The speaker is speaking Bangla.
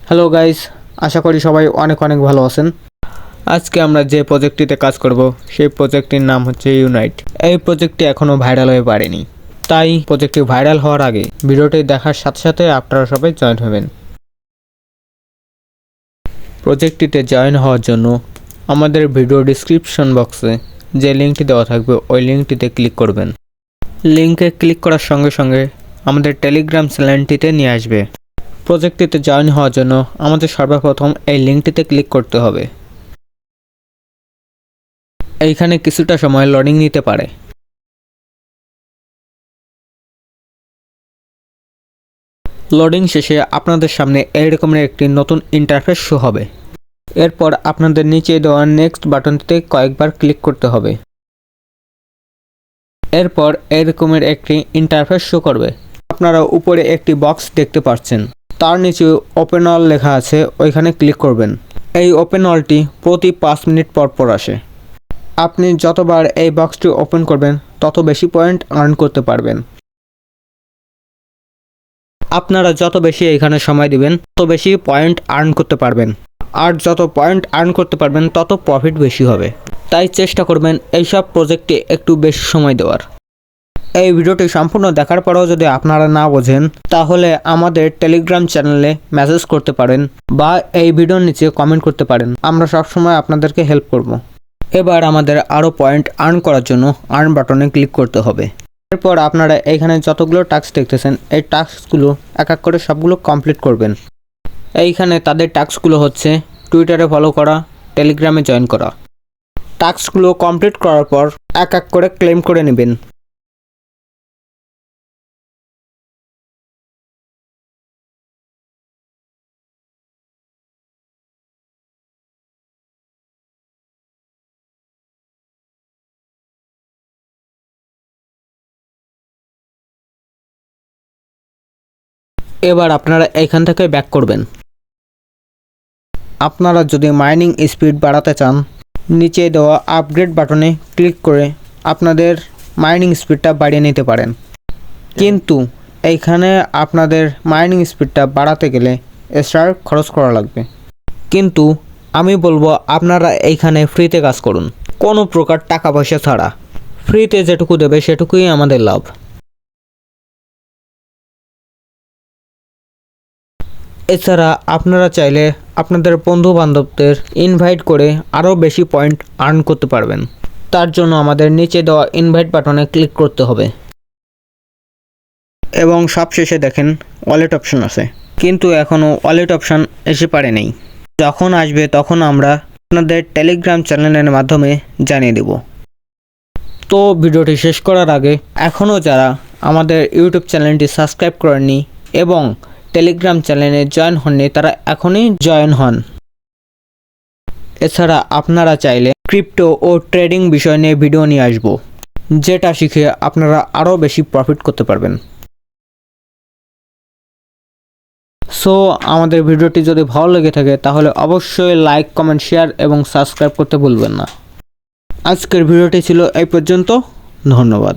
হ্যালো গাইস, আশা করি সবাই অনেক অনেক ভালো আছেন। আজকে আমরা যে প্রজেক্টটিতে কাজ করব সেই প্রজেক্টটির নাম হচ্ছে ইউনাইট। এই প্রজেক্টটি এখনও ভাইরাল হয়ে পারেনি, তাই প্রজেক্টটি ভাইরাল হওয়ার আগে ভিডিওটি দেখার সাথে সাথে আপনারা সবাই জয়েন হবেন। প্রজেক্টটিতে জয়েন হওয়ার জন্য আমাদের ভিডিও ডিসক্রিপশন বক্সে যে লিঙ্কটি দেওয়া থাকবে ওই লিঙ্কটিতে ক্লিক করবেন। লিঙ্কে ক্লিক করার সঙ্গে সঙ্গে আমাদের টেলিগ্রাম চ্যানেলটিতে নিয়ে আসবে। প্রজেক্টটিতে জয়েন হওয়ার জন্য আমাদের সর্বপ্রথম এই লিঙ্কটিতে ক্লিক করতে হবে। এইখানে কিছুটা সময় লোডিং নিতে পারে। লোডিং শেষে আপনাদের সামনে এই রকমের একটি নতুন ইন্টারফেস শো হবে। এরপর আপনাদের নিচে দেওয়া নেক্সট বাটনটিতে কয়েকবার ক্লিক করতে হবে। এরপর এই রকমের একটি ইন্টারফেস শো করবে। আপনারা উপরে একটি বক্স দেখতে পাচ্ছেন, তার নিচে ওপেন অল লেখা আছে, ওইখানে ক্লিক করবেন। এই ওপেন অলটি প্রতি 5 মিনিট পর পর আসে। আপনি যতবার এই বক্সটি ওপেন করবেন তত বেশি পয়েন্ট আর্ন করতে পারবেন। আপনারা যত বেশি এখানে সময় দিবেন তত বেশি পয়েন্ট আর্ন করতে পারবেন, আর যত পয়েন্ট আর্ন করতে পারবেন তত প্রফিট বেশি হবে। তাই চেষ্টা করবেন এইসব প্রজেক্টে একটু বেশি সময় দেওয়ার। এই ভিডিওটি সম্পূর্ণ দেখার পরেও যদি আপনারা না বোঝেন তাহলে আমাদের টেলিগ্রাম চ্যানেলে মেসেজ করতে পারেন বা এই ভিডিওর নিচে কমেন্ট করতে পারেন। আমরা সবসময় আপনাদেরকে হেল্প করব। এবার আমাদের আরও পয়েন্ট আর্ন করার জন্য আর্ন বাটনে ক্লিক করতে হবে। এরপর আপনারা এইখানে যতগুলো টাস্ক দেখতেছেন এই টাস্কগুলো এক এক করে সবগুলো কমপ্লিট করবেন। এইখানে তাদের টাস্কগুলো হচ্ছে টুইটারে ফলো করা, টেলিগ্রামে জয়েন করা। টাস্কগুলো কমপ্লিট করার পর এক এক করে ক্লেম করে নেবেন। এবার আপনারা এইখান থেকে ব্যাক করবেন। আপনারা যদি মাইনিং স্পিড বাড়াতে চান নিচে দেওয়া আপগ্রেড বাটনে ক্লিক করে আপনাদের মাইনিং স্পিডটা বাড়িয়ে নিতে পারেন, কিন্তু এইখানে আপনাদের মাইনিং স্পিডটা বাড়াতে গেলে এক্সট্রা খরচ করা লাগবে। কিন্তু আমি বলবো আপনারা এইখানে ফ্রিতে কাজ করুন, কোনো প্রকার টাকা পয়সা ছাড়া। ফ্রিতে যেটুকু দেবে সেটুকুই আমাদের লাভ। এছাড়া আপনারা চাইলে আপনাদের বন্ধু বান্ধবদের ইনভাইট করে আরও বেশি পয়েন্ট আর্ন করতে পারবেন। তার জন্য আমাদের নিচে দেওয়া ইনভাইট বাটনে ক্লিক করতে হবে এবং সবশেষে দেখেন ওয়ালেট অপশন আছে, কিন্তু এখনও ওয়ালেট অপশন এসে পারেনি। যখন আসবে তখন আমরা আপনাদের টেলিগ্রাম চ্যানেলের মাধ্যমে জানিয়ে দেব। তো ভিডিওটি শেষ করার আগে এখনও যারা আমাদের ইউটিউব চ্যানেলটি সাবস্ক্রাইব করেননি এবং টেলিগ্রাম চ্যানেলে জয়েন হননি তারা এখনই জয়েন হন। এছাড়া আপনারা চাইলে ক্রিপ্টো ও ট্রেডিং বিষয় নিয়ে ভিডিও নিয়ে আসব, যেটা শিখে আপনারা আরও বেশি প্রফিট করতে পারবেন। সো আমাদের ভিডিওটি যদি ভালো লেগে থাকে তাহলে অবশ্যই লাইক, কমেন্ট, শেয়ার এবং সাবস্ক্রাইব করতে ভুলবেন না। আজকের ভিডিওটি ছিল এই পর্যন্ত। ধন্যবাদ।